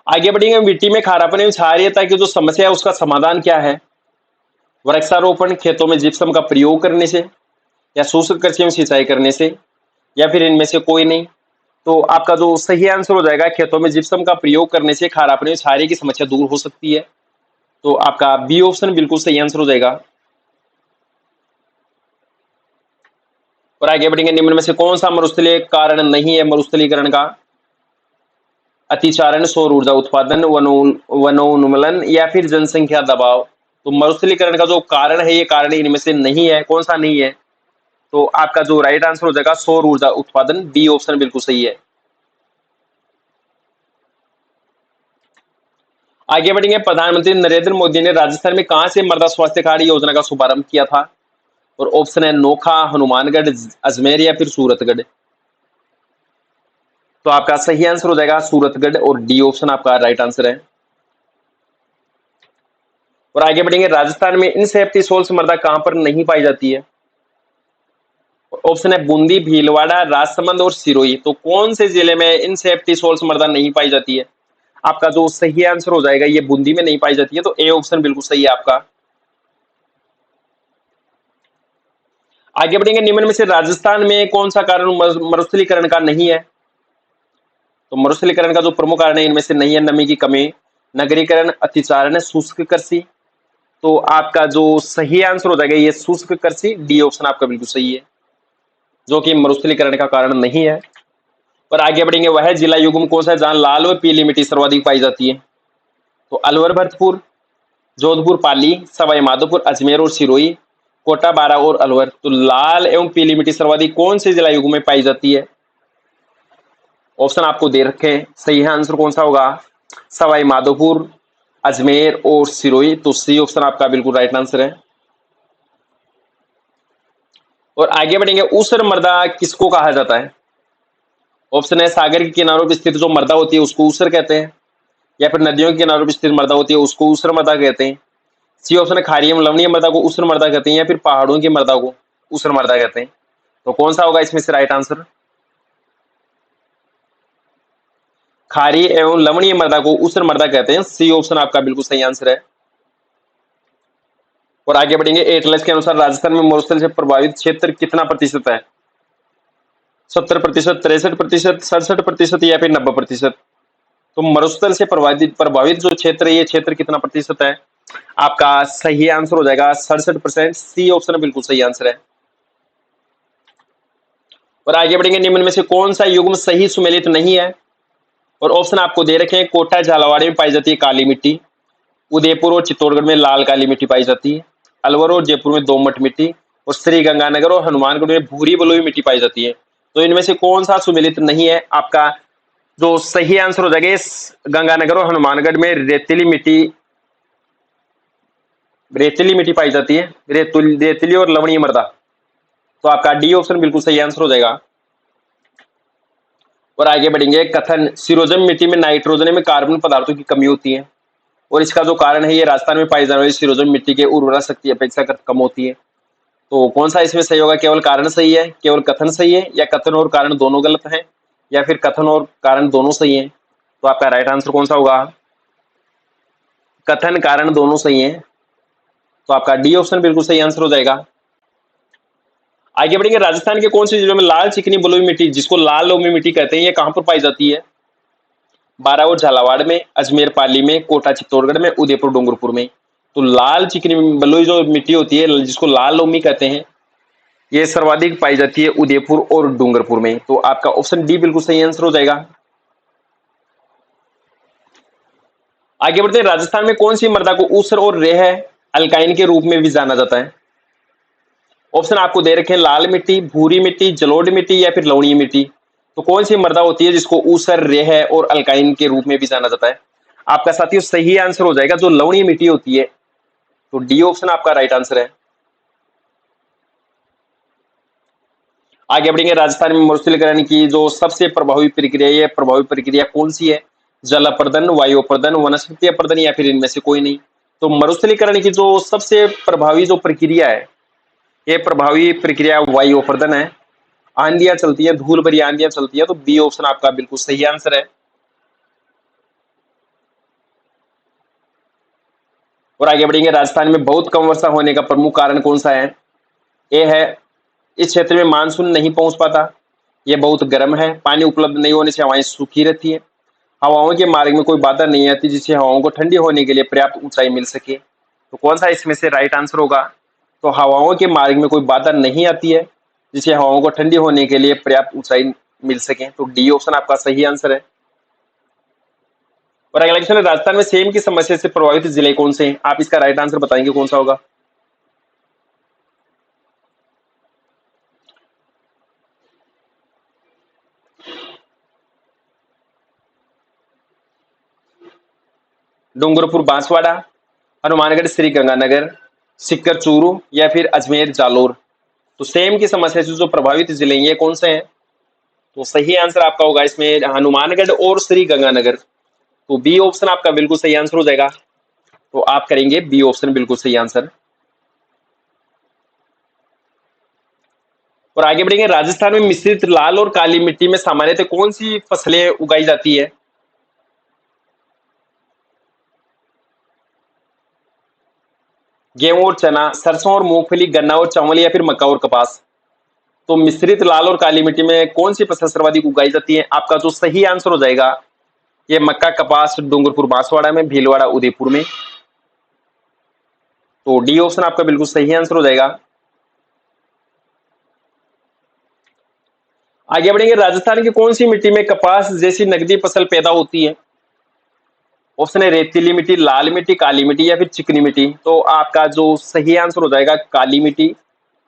आगे बढ़ेंगे, मिट्टी में खारापन एवं क्षारीयता की जो समस्या है उसका समाधान क्या है? वृक्षारोपण, खेतों में जिप्सम का प्रयोग करने से, या शुष्क कृषि में सिंचाई करने से, या फिर इनमें से कोई नहीं। तो आपका जो सही आंसर हो जाएगा, खेतों में जिप्सम का प्रयोग करने से खारापन एवं क्षारीय की समस्या दूर हो सकती है। तो आपका बी ऑप्शन बिल्कुल सही आंसर हो जाएगा। और आगे बढ़ेंगे, निम्न में से कौन सा मरुस्थलीय कारण नहीं है मरुस्थलीकरण का? अतिचारण, सौर ऊर्जा उत्पादन, वनोन्मूलन, या फिर जनसंख्या दबाव। तो मरुस्थलीकरण का जो कारण है, ये कारण इनमें से नहीं है। कौन सा नहीं है? तो आपका जो राइट आंसर हो जाएगा सौर ऊर्जा उत्पादन, बी ऑप्शन बिल्कुल सही है। आगे बढ़ेंगे, प्रधानमंत्री नरेंद्र मोदी ने राजस्थान में कहां से मृदा स्वास्थ्य कार्ड योजना का शुभारंभ किया था? और ऑप्शन है नोखा, हनुमानगढ़, अजमेर, या फिर सूरतगढ़। तो आपका सही आंसर हो जाएगा सूरतगढ़, और डी ऑप्शन आपका राइट आंसर है। और आगे बढ़ेंगे, राजस्थान में इनसेप्टिसोल्स मृदा कहां पर नहीं पाई जाती है? ऑप्शन है बूंदी, भीलवाड़ा, राजसमंद और सिरोही। तो कौन से जिले में इनसेप्टिसोल्स मृदा नहीं पाई जाती है? आपका जो सही आंसर हो जाएगा, ये बूंदी में नहीं पाई जाती है, तो ए ऑप्शन बिल्कुल सही है आपका। आगे बढ़ेंगे, निम्न में से राजस्थान में कौन सा कारण मरुस्थलीकरण का नहीं है? तो मरुस्थलीकरण का जो प्रमुख कारण है इनमें से नहीं है, नमी की कमी, नगरीकरण, अतिचारण, शुष्क कृषि। तो आपका जो सही आंसर हो जाएगा, ये शुष्क कृषि, डी ऑप्शन आपका बिल्कुल सही है, जो कि मरुस्थलीकरण का कारण नहीं है। और आगे बढ़ेंगे, वह जिला युग्म कौन सा है जहां लाल व पीली मिट्टी सर्वाधिक पाई जाती है? तो अलवर, भरतपुर, जोधपुर, पाली, सवाई माधोपुर, अजमेर और सिरोही, कोटा, बारा और अलवर। तो लाल एवं पीली मिट्टी सर्वाधिक कौन से जिला युग्म में पाई जाती है? ऑप्शन आपको दे रखे हैं, सही आंसर कौन सा होगा? सवाई माधोपुर, अजमेर और सिरोही। तो सी ऑप्शन आपका बिल्कुल राइट आंसर है। और आगे बढ़ेंगे, ऊसर मृदा किसको कहा जाता है? ऑप्शन है सागर के किनारों पर स्थित जो मृदा होती है उसको ऊसर कहते हैं, या फिर नदियों के किनारों पर स्थित मृदा होती है उसको ऊसर मृदा कहते हैं। सी ऑप्शन है खारी एवं लवणीय मृदा को ऊसर मृदा कहते हैं, या फिर पहाड़ों की मृदा को ऊसर मृदा कहते हैं। तो कौन सा होगा इसमें से राइट आंसर? खारी एवं लवणीय मृदा को ऊसर मृदा कहते हैं, सी ऑप्शन आपका बिल्कुल सही आंसर है। और आगे बढ़ेंगे, एटलस के अनुसार राजस्थान में मरुस्थल से प्रभावित क्षेत्र कितना प्रतिशत है? 70%, 63%, 67%, या फिर 90%। तो मरुस्थल से प्रभावित जो क्षेत्र है, ये क्षेत्र कितना प्रतिशत है? आपका सही आंसर हो जाएगा 67%, सी ऑप्शन बिल्कुल सही आंसर है। और आगे बढ़ेंगे, निम्न में से कौन सा युग्म सही सुमेलित नहीं है? और ऑप्शन आपको दे रखे हैं, कोटा, झालावाड़ में पाई जाती है काली मिट्टी, उदयपुर और चित्तौड़गढ़ में लाल काली मिट्टी पाई जाती है, अलवर और जयपुर में दोमट मिट्टी, और श्री गंगानगर और हनुमानगढ़ में भूरी बलुई मिट्टी पाई जाती है। तो इनमें से कौन सा सुमेलित नहीं है? आपका जो सही आंसर हो जाएगा, गंगानगर और हनुमानगढ़ में रेतीली मिट्टी पाई जाती है, रेतीली और लवणीय मृदा। तो आपका डी ऑप्शन बिल्कुल सही आंसर हो जाएगा। और आगे बढ़ेंगे, कथन, सिरोजम मिट्टी में नाइट्रोजन में कार्बन पदार्थों की कमी होती है, और इसका जो कारण है, ये राजस्थान में पाई जाने वाली सिरोजम मिट्टी के उर्वरा शक्ति अपेक्षाकृत कम होती है। तो कौन सा इसमें सही होगा? केवल कारण सही है, केवल कथन सही है, या कथन और कारण दोनों गलत है, या फिर कथन और कारण दोनों सही है? तो आपका राइट आंसर कौन सा होगा? कथन कारण दोनों सही है, तो आपका डी ऑप्शन बिल्कुल सही आंसर हो जाएगा। आगे बढ़ेंगे, राजस्थान के कौन से जिलों में लाल चिकनी बलुई मिट्टी, जिसको लाल लोमी मिट्टी कहते हैं, ये कहां पर पाई जाती है? बारा और झालावाड़ में, अजमेर, पाली में, कोटा, चित्तौड़गढ़ में, उदयपुर, डूंगरपुर में। तो लाल चिकनी बलुई जो मिट्टी होती है, जिसको लाल लोमी कहते हैं, ये सर्वाधिक पाई जाती है उदयपुर और डूंगरपुर में। तो आपका ऑप्शन डी बिल्कुल सही आंसर हो जाएगा। आगे बढ़ते हैं, राजस्थान में कौन सी मृदा को ऊसर और रेह अल्काइन के रूप में भी जाना जाता है? ऑप्शन आपको दे रखे हैं, लाल मिट्टी, भूरी मिट्टी, जलोढ़ मिट्टी, या फिर लवणीय मिट्टी। तो कौन सी मृदा होती है जिसको ऊसर, रेह और अल्काइन के रूप में भी जाना जाता है? आपका साथियों सही आंसर हो जाएगा जो लवणीय मिट्टी होती है, तो डी ऑप्शन आपका राइट आंसर है। आगे बढ़ेंगे, राजस्थान में मरुस्थलीकरण की जो सबसे प्रभावी प्रक्रिया है, प्रभावी प्रक्रिया कौन सी है? जल अपर्दन, वायु अपर्दन, वनस्पति अपर्दन या फिर इनमें से कोई नहीं। तो मरुस्थलीकरण की जो सबसे प्रभावी जो प्रक्रिया है, ये प्रभावी प्रक्रिया वायु अपर्दन है। आंधियां चलती है, धूल भरी आंधियां चलती है, तो बी ऑप्शन आपका बिल्कुल सही आंसर है। और आगे बढ़ेंगे, राजस्थान में बहुत कम वर्षा होने का प्रमुख कारण कौन सा है? ए है इस क्षेत्र में मानसून नहीं पहुंच पाता, यह बहुत गर्म है, पानी उपलब्ध नहीं होने से हवाएं सूखी रहती है, हवाओं के मार्ग में कोई बाधा नहीं आती जिससे हवाओं को ठंडी होने के लिए पर्याप्त ऊंचाई मिल सके। तो कौन सा इसमें से राइट आंसर होगा? तो हवाओं के मार्ग में कोई बाधा नहीं आती है जिससे हवाओं को ठंडी होने के लिए पर्याप्त ऊंचाई मिल सके, तो डी ऑप्शन आपका सही आंसर है। और अगला क्वेश्चन है, राजस्थान में सेम की समस्या से प्रभावित जिले कौन से हैं? आप इसका राइट आंसर बताएंगे कौन सा होगा? डूंगरपुर बांसवाड़ा, हनुमानगढ़ श्री गंगानगर, सिक्कर चूरू या फिर अजमेर जालोर। तो सेम की समस्या से जो प्रभावित जिले हैं ये कौन से हैं? तो सही आंसर आपका होगा इसमें हनुमानगढ़ और श्री गंगानगर। तो बी ऑप्शन आपका बिल्कुल सही आंसर हो जाएगा। तो आप करेंगे बी ऑप्शन बिल्कुल सही आंसर। और आगे बढ़ेंगे, राजस्थान में मिश्रित लाल और काली मिट्टी में सामान्यतः कौन सी फसलें उगाई जाती है? गेहूं और चना, सरसों और मूंगफली, गन्ना और चावल या फिर मक्का और कपास। तो मिश्रित लाल और काली मिट्टी में कौन सी फसल सर्वाधिक उगाई जाती है? आपका जो सही आंसर हो जाएगा ये मक्का, कपास, डूंगरपुर बांसवाड़ा में, भीलवाड़ा उदयपुर में। तो डी ऑप्शन आपका बिल्कुल सही आंसर हो जाएगा। आगे बढ़ेंगे, राजस्थान की कौन सी मिट्टी में कपास जैसी नकदी फसल पैदा होती है? ऑप्शन है रेतीली मिट्टी, लाल मिट्टी, काली मिट्टी या फिर चिकनी मिट्टी। तो आपका जो सही आंसर हो जाएगा काली मिट्टी,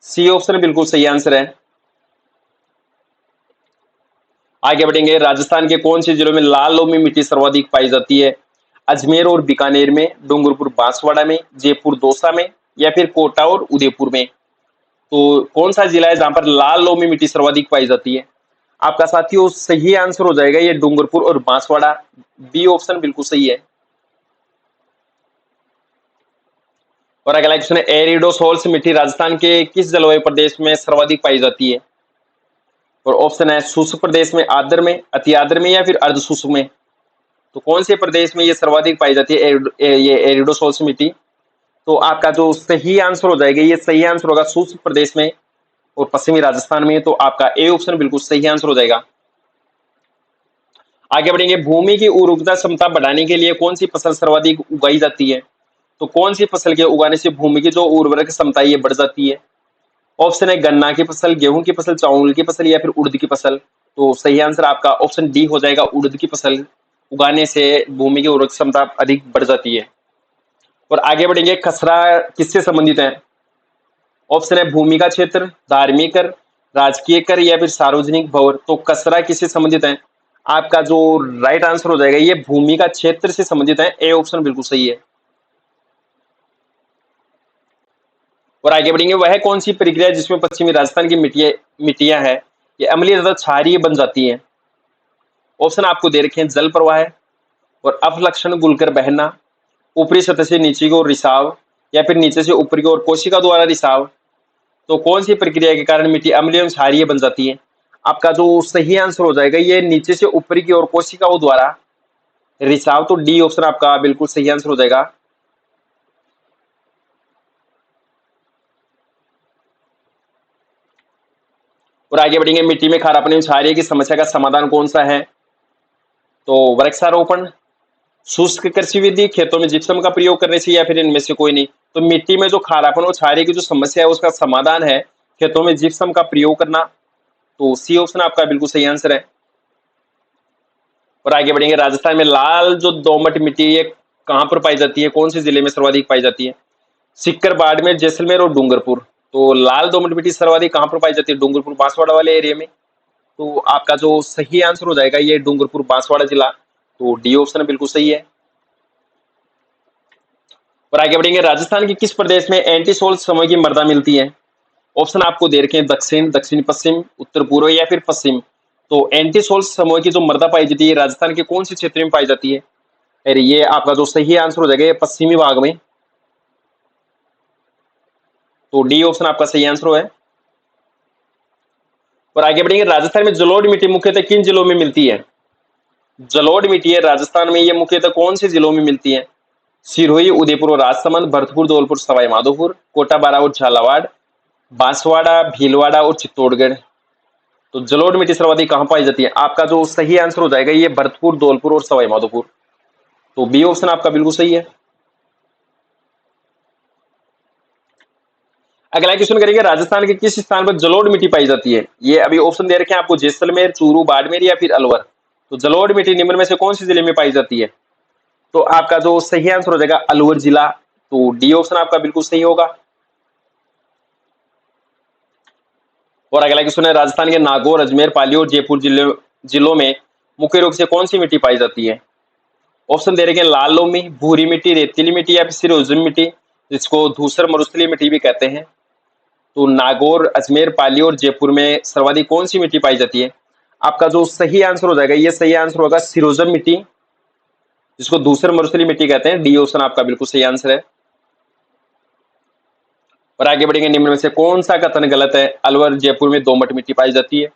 सी ऑप्शन बिल्कुल सही आंसर है। आगे बढ़ेंगे, राजस्थान के कौन से जिलों में लाल लोमी मिट्टी सर्वाधिक पाई जाती है? अजमेर और बीकानेर में, डूंगरपुर बांसवाड़ा में, जयपुर दौसा में या फिर कोटा और उदयपुर में। तो कौन सा जिला है जहां पर लाल लोमी मिट्टी सर्वाधिक पाई जाती है? आपका साथियों सही आंसर हो जाएगा ये डूंगरपुर और बांसवाड़ा, बी ऑप्शन बिल्कुल सही है। और अगला क्वेश्चन है, एरिडोसोल्स मिट्टी राजस्थान के किस जलवायु प्रदेश में सर्वाधिक पाई जाती है? और ऑप्शन है शुष्क प्रदेश में, आर्द्र में, अति आर्द्र में या फिर अर्ध शुष्क में। तो कौन से प्रदेश में ये सर्वाधिक पाई जाती है ये एरिडोसोल्स मिट्टी? तो आपका जो सही आंसर हो जाएगा ये सही आंसर होगा शुष्क प्रदेश में और पश्चिमी राजस्थान में। तो आपका ए ऑप्शन बिल्कुल सही आंसर हो जाएगा। आगे बढ़ेंगे, भूमि की उर्वरता क्षमता बढ़ाने के लिए कौन सी फसल सर्वाधिक उगाई जाती है? तो कौन सी फसल के उगाने से भूमि की जो उर्वरक क्षमता ये बढ़ जाती है? ऑप्शन है गन्ना की फसल, गेहूं की फसल, चावल की फसल या फिर उड़द की फसल। तो सही आंसर आपका ऑप्शन डी हो जाएगा, उड़द की फसल उगाने से भूमि की उर्वरक क्षमता अधिक बढ़ जाती है। और आगे बढ़ेंगे, खसरा किससे संबंधित है? ऑप्शन है भूमि का क्षेत्र, धार्मिक कर, राजकीय कर या फिर सार्वजनिक भवन। तो खसरा किससे संबंधित है? आपका जो राइट आंसर हो जाएगा ये भूमि का क्षेत्र से संबंधित है, ए ऑप्शन बिल्कुल सही है। और आगे बढ़ेंगे, वह कौन सी प्रक्रिया जिसमें पश्चिमी राजस्थान की मिट्टियां है ये अम्लीय तथा क्षारीय बन जाती है? ऑप्शन आपको दे रखे हैं जल प्रवाह और अपलक्षण घुलकर बहना, ऊपरी सतह से नीचे की ओर रिसाव या फिर नीचे से ऊपर की ओर कोशिका द्वारा रिसाव। तो कौन सी प्रक्रिया के कारण मिट्टी अम्लीय एवं क्षारीय बन जाती है? आपका जो सही आंसर हो जाएगा ये नीचे से ऊपरी की ओर कोशिकाओं द्वारा रिसाव। तो डी ऑप्शन आपका बिल्कुल सही आंसर हो जाएगा। और आगे बढ़ेंगे, मिट्टी में खारापन एवं क्षारीय की समस्या का समाधान कौन सा है? तो वृक्षारोपण, शुष्क कृषि विधि, खेतों में जिप्सम का प्रयोग करने से या फिर इनमें से कोई नहीं। तो मिट्टी में जो खारापन और क्षारीय की जो समस्या है उसका समाधान है खेतों में जिप्सम का प्रयोग करना। तो सी ऑप्शन आपका बिल्कुल सही आंसर है। और आगे बढ़ेंगे, राजस्थान में लाल जो दोमट मिट्टी ये कहां पर पाई जाती है, कौन से जिले में सर्वाधिक पाई जाती है? सिक्कर, बाड़मेर, जैसलमेर और डूंगरपुर। तो लाल दोमट मिट्टी सर्वाधिक कहां पर पाई जाती है? डूंगरपुर बांसवाड़ा वाले एरिया में। तो आपका जो सही आंसर हो जाएगा ये डूंगरपुर बांसवाड़ा जिला। तो डी ऑप्शन बिल्कुल सही है। और आगे बढ़ेंगे, राजस्थान के किस प्रदेश में एंटीसोल समय की मृदा मिलती है? ऑप्शन आपको दे रखे हैं, दक्षिण, दक्षिण पश्चिम, उत्तर पूर्व या फिर पश्चिम। तो एंटीसोल समूह की जो मृदा पाई जाती है राजस्थान के कौन से क्षेत्र में पाई जाती है? अरे ये आपका जो सही आंसर हो जाएगा ये पश्चिमी भाग में। तो डी ऑप्शन आपका सही आंसर है। और आगे बढ़ेंगे, राजस्थान में जलोढ़ मिट्टी मुख्यतः किन जिलों में मिलती है? जलोढ़ मिट्टी है राजस्थान में, ये मुख्यतः कौन से जिलों में मिलती है? सिरोही, उदयपुर और राजसमंद, भरतपुर, धौलपुर, सवाई माधोपुर, कोटा, बारावर, झालावाड़, बांसवाड़ा, भीलवाड़ा और चित्तौड़गढ़। तो जलोढ़ मिट्टी सर्वाधिक कहां पाई जाती है? आपका जो सही आंसर हो जाएगा ये भरतपुर, धौलपुर और सवाई माधोपुर। तो बी ऑप्शन आपका बिल्कुल सही है। अगला क्वेश्चन करेंगे, राजस्थान के किस स्थान पर जलोढ़ मिट्टी पाई जाती है? ये अभी ऑप्शन दे रखे हैं आपको, जैसलमेर, चूरू, बाड़मेर या फिर अलवर। तो जलोढ़ मिट्टी निम्न में से कौन से जिले में पाई जाती है? तो आपका जो सही आंसर हो जाएगा अलवर जिला। तो डी ऑप्शन आपका बिल्कुल सही होगा। और अगला क्वेश्चन है, राजस्थान के नागौर, अजमेर, पाली और जयपुर जिलों में मुख्य रूप से कौन सी मिट्टी पाई जाती है? ऑप्शन दे रखे हैं, लाल लोमी, भूरी मिट्टी, रेतीली मिट्टी या फिर सिरोजिम मिट्टी, जिसको धूसर मरुस्थलीय मिट्टी भी कहते हैं। तो नागौर, अजमेर, पाली और जयपुर में सर्वाधिक कौन सी मिट्टी पाई जाती है? आपका जो सही आंसर हो जाएगा ये सही आंसर होगा सिरोजम मिट्टी, जिसको धूसर मरुस्थलीय मिट्टी कहते हैं। डी ऑप्शन आपका बिल्कुल सही आंसर है। और आगे बढ़ेंगे, निम्न में से कौन सा कथन गलत है? अलवर, जयपुर में दोमट मिट्टी पाई जाती है।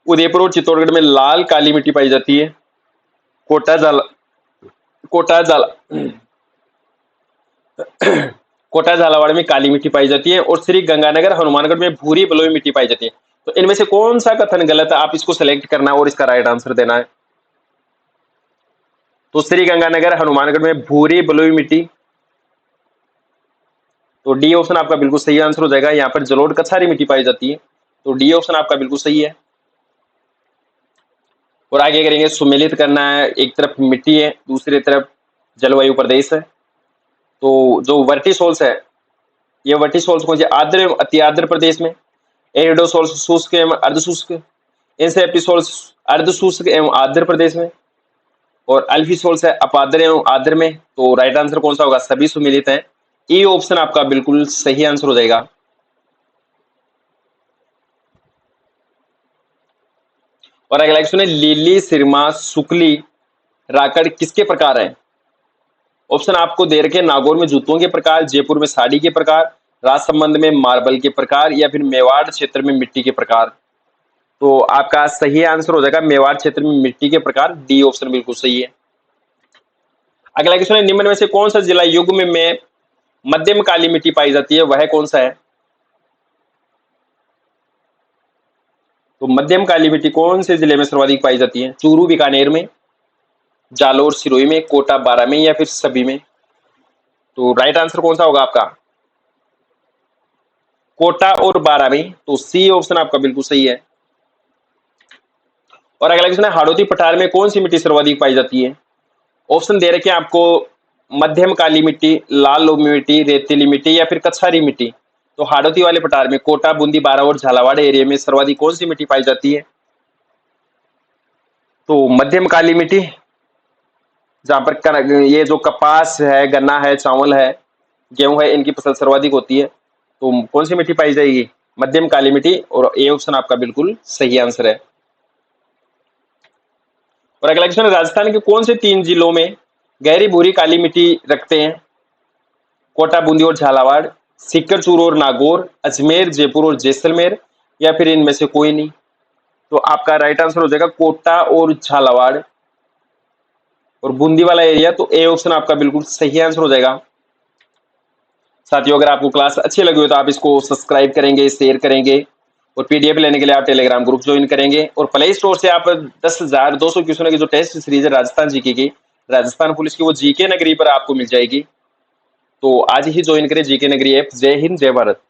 उदयपुर और चित्तौड़गढ़ में लाल काली मिट्टी पाई जाती है। कोटा झाला कोटा झाला कोटा झालावाड़ में काली मिट्टी पाई जाती है और श्री गंगानगर, हनुमानगढ़ में भूरी बलुई मिट्टी पाई जाती है। तो इनमें से कौन सा कथन गलत है? आप इसको सेलेक्ट करना है और इसका राइट आंसर देना है। तो श्री गंगानगर, हनुमानगढ़ में भूरी बलुई मिट्टी। तो डी ऑप्शन आपका बिल्कुल सही आंसर हो जाएगा। यहाँ पर जलोढ़ कछारी मिट्टी पाई जाती है। तो डी ऑप्शन आपका बिल्कुल सही है। और आगे करेंगे, सुमेलित करना है, एक तरफ मिट्टी है दूसरी तरफ जलवायु प्रदेश है। तो जो वर्टिसोल्स है, ये वर्टिसोल्स कौन से? आर्द्र एवं अति आर्द्र प्रदेश में, एरिडोसोल्स शुष्क एवं अर्धशुष्क, इंसेप्टिसोल्स अर्धशुष्क एवं आर्द्र प्रदेश में, और अल्फीसोल्स है अपाद्र एवं आर्द्र में। तो राइट आंसर कौन सा होगा? सभी सुमेलित है। ई ऑप्शन आपका बिल्कुल सही आंसर हो जाएगा। और अगला क्वेश्चन है, लीली, सिरमा, सुकली, राकड़ किसके प्रकार है? ऑप्शन आपको दे रखे, नागौर में जूतों के प्रकार, जयपुर में साड़ी के प्रकार, राजसमंद में मार्बल के प्रकार या फिर मेवाड़ क्षेत्र में मिट्टी के प्रकार। तो आपका सही आंसर हो जाएगा मेवाड़ क्षेत्र में मिट्टी के प्रकार। डी ऑप्शन बिल्कुल सही है। अगला क्वेश्चन है, निम्न में से कौन सा जिला युग्म में मध्यम काली मिट्टी पाई जाती है? वह कौन सा है? तो मध्यम काली मिट्टी कौन से जिले में सर्वाधिक पाई जाती है? चूरू, बीकानेर में, जालोर, सिरोही में, कोटा, बारां में या फिर सभी में। तो राइट आंसर कौन सा होगा आपका? कोटा और बारां में। तो सी ऑप्शन आपका बिल्कुल सही है। और अगला क्वेश्चन है, हाड़ौती पठार में कौन सी मिट्टी सर्वाधिक पाई जाती है? ऑप्शन दे रखे हैं आपको, मध्यम काली मिट्टी, लाल लोमी मिट्टी, रेतीली मिट्टी या फिर कछारी मिट्टी। तो हाड़ौती वाले पठार में कोटा, बूंदी, बारां और झालावाड़ एरिया में सर्वाधिक कौन सी मिट्टी पाई जाती है? तो मध्यम काली मिट्टी, जहां पर ये जो कपास है, गन्ना है, चावल है, गेहूं है, इनकी फसल सर्वाधिक होती है। तो कौन सी मिट्टी पाई जाएगी? मध्यम काली मिट्टी। और ए ऑप्शन आपका बिल्कुल सही आंसर है। और अगला क्वेश्चन, राजस्थान के कौन से 3 जिलों में गहरी भूरी काली मिट्टी रखते हैं? कोटा, बूंदी और झालावाड़, सीकर, चूरू और नागौर, अजमेर, जयपुर और जैसलमेर या फिर इनमें से कोई नहीं। तो आपका राइट आंसर हो जाएगा कोटा और झालावाड़ और बूंदी वाला एरिया। तो ए ऑप्शन आपका बिल्कुल सही आंसर हो जाएगा। साथियों, अगर आपको क्लास अच्छी लगी हो तो आप इसको सब्सक्राइब करेंगे, शेयर करेंगे और पीडीएफ लेने के लिए आप टेलीग्राम ग्रुप ज्वाइन करेंगे। और प्ले स्टोर से आप 10,200 क्वेश्चनों की जो टेस्ट सीरीज है राजस्थान जीके की, राजस्थान पुलिस की, वो जीके नगरी पर आपको मिल जाएगी। तो आज ही ज्वाइन करें जीके नगरी ऐप। जय हिंद, जय भारत।